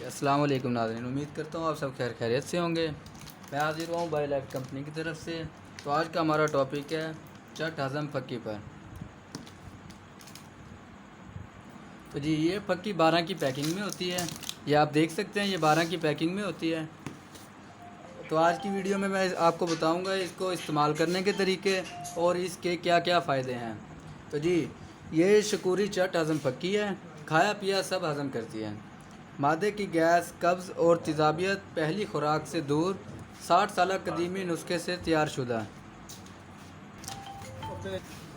السلام علیکم ناظرین، امید کرتا ہوں آپ سب خیریت سے ہوں گے۔ میں حاضر ہوں بائی لائف کمپنی کی طرف سے۔ تو آج کا ہمارا ٹاپک ہے چٹ ہضم پھکی پر۔ تو جی یہ پھکی 12 کی پیکنگ میں ہوتی ہے، یہ آپ دیکھ سکتے ہیں، یہ 12 کی پیکنگ میں ہوتی ہے۔ تو آج کی ویڈیو میں آپ کو بتاؤں گا اس کو استعمال کرنے کے طریقے اور اس کے کیا کیا فائدے ہیں۔ تو جی یہ شکوری چٹ ہضم پھکی ہے، کھایا پیا سب ہضم کرتی ہے، معدے کی گیس، قبض اور تیزابیت پہلی خوراک سے دور، 60 سالہ قدیمی نسخے سے تیار شدہ۔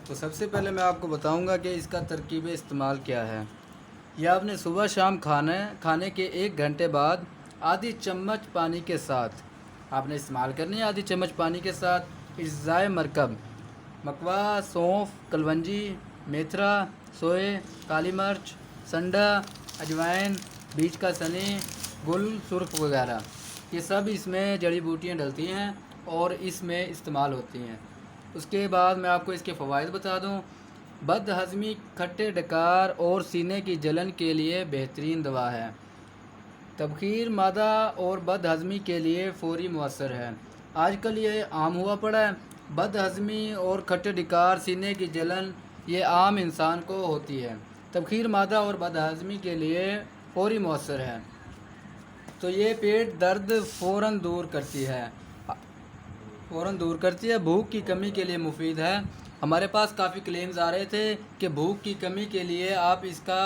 تو سب سے پہلے میں آپ کو بتاؤں گا کہ اس کا ترکیب استعمال کیا ہے۔ یہ آپ نے صبح شام کھانے کے 1 گھنٹے بعد آدھی چمچ پانی کے ساتھ آپ نے استعمال کرنی ہے۔ آدھی چمچ پانی کے ساتھ اجزائے مرکب مکوا، سونف، کلونجی، میتھرا، سوئے، کالی مرچ، سنڈا، اجوائن، بیج کا سنی، گل سرخ وغیرہ، یہ سب اس میں جڑی بوٹیاں ڈلتی ہیں اور اس میں استعمال ہوتی ہیں۔ اس کے بعد میں آپ کو اس کے فوائد بتا دوں۔ بد ہضمی، کھٹے ڈکار اور سینے کی جلن کے لیے بہترین دوا ہے۔ تبخیر معدہ اور بد ہضمی کے لیے فوری مؤثر ہے۔ آج کل یہ عام ہوا پڑا ہے، بد ہضمی اور کھٹے ڈکار، سینے کی جلن، یہ عام انسان کو ہوتی ہے۔ تبخیر معدہ اور بد ہضمی کے لیے فوری مؤثر ہے۔ تو یہ پیٹ درد فوراً دور کرتی ہے، بھوک کی کمی کے لیے مفید ہے۔ ہمارے پاس کافی کلیمز آ رہے تھے کہ بھوک کی کمی کے لیے آپ اس کا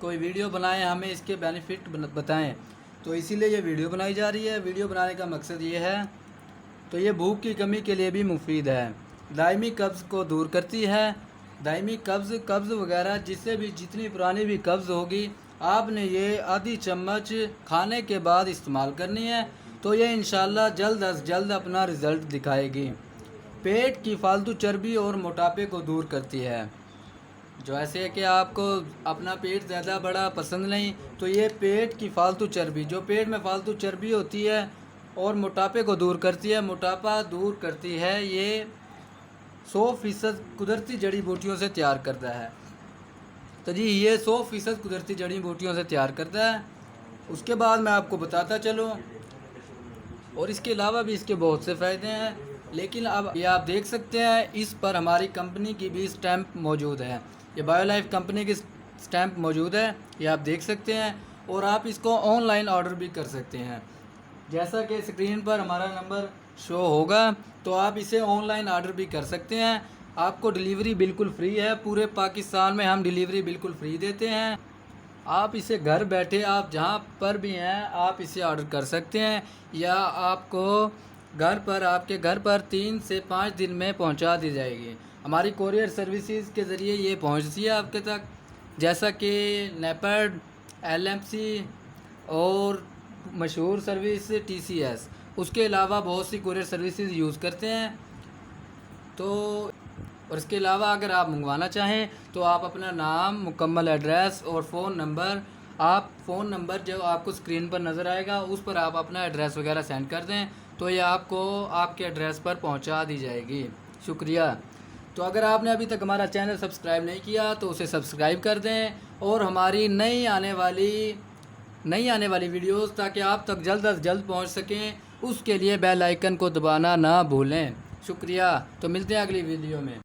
کوئی ویڈیو بنائیں، ہمیں اس کے بینیفٹ بتائیں، تو اسی لیے یہ ویڈیو بنائی جا رہی ہے۔ ویڈیو بنانے کا مقصد یہ ہے، تو یہ بھوک کی کمی کے لیے بھی مفید ہے۔ دائمی قبض کو دور کرتی ہے، دائمی قبض وغیرہ جتنی پرانی بھی قبض ہوگی، آپ نے یہ آدھی چمچ کھانے کے بعد استعمال کرنی ہے، تو یہ انشاءاللہ جلد از جلد اپنا رزلٹ دکھائے گی۔ پیٹ کی فالتو چربی اور موٹاپے کو دور کرتی ہے۔ جو ایسے کہ آپ کو اپنا پیٹ زیادہ بڑا پسند نہیں، تو یہ پیٹ کی فالتو چربی، جو پیٹ میں فالتو چربی ہوتی ہے اور موٹاپے کو دور کرتی ہے، موٹاپا دور کرتی ہے، یہ 100% قدرتی جڑی بوٹیوں سے تیار کرتا ہے۔ تو جی یہ 100% قدرتی جڑی بوٹیوں سے تیار کرتا ہے۔ اس کے بعد میں آپ کو بتاتا چلوں، اور اس کے علاوہ بھی اس کے بہت سے فائدے ہیں، لیکن اب یہ آپ دیکھ سکتے ہیں اس پر ہماری کمپنی کی بھی سٹیمپ موجود ہے، یہ بایو لائف کمپنی کی سٹیمپ موجود ہے، یہ آپ دیکھ سکتے ہیں، اور آپ اس کو آن لائن آرڈر بھی کر سکتے ہیں۔ جیسا کہ اسکرین پر ہمارا نمبر شو ہوگا، تو آپ اسے آن لائن آرڈر بھی کر سکتے ہیں۔ آپ کو ڈیلیوری بالکل فری ہے، پورے پاکستان میں ہم ڈیلیوری بالکل فری دیتے ہیں۔ آپ اسے گھر بیٹھے، آپ جہاں پر بھی ہیں، آپ اسے آرڈر کر سکتے ہیں، یا آپ کو آپ کے گھر پر 3 سے 5 دن میں پہنچا دی جائے گی۔ ہماری کوریئر سروسز کے ذریعے یہ پہنچتی ہے آپ کے تک، جیسا کہ نیپڈ، LMC اور مشہور سروس TCS، اس کے علاوہ بہت سی کوریئر سروسز یوز کرتے ہیں۔ اور اس کے علاوہ اگر آپ منگوانا چاہیں تو آپ اپنا نام، مکمل ایڈریس اور فون نمبر جو آپ کو اسکرین پر نظر آئے گا، اس پر آپ اپنا ایڈریس وغیرہ سینڈ کر دیں، تو یہ آپ کو آپ کے ایڈریس پر پہنچا دی جائے گی۔ شکریہ۔ تو اگر آپ نے ابھی تک ہمارا چینل سبسکرائب نہیں کیا تو اسے سبسکرائب کر دیں، اور ہماری نئی آنے والی ویڈیوز تاکہ آپ تک جلد از جلد پہنچ سکیں، اس کے لیے بیل آئیکن کو دبانا نہ بھولیں۔ شکریہ۔ تو ملتے ہیں اگلی ویڈیو میں۔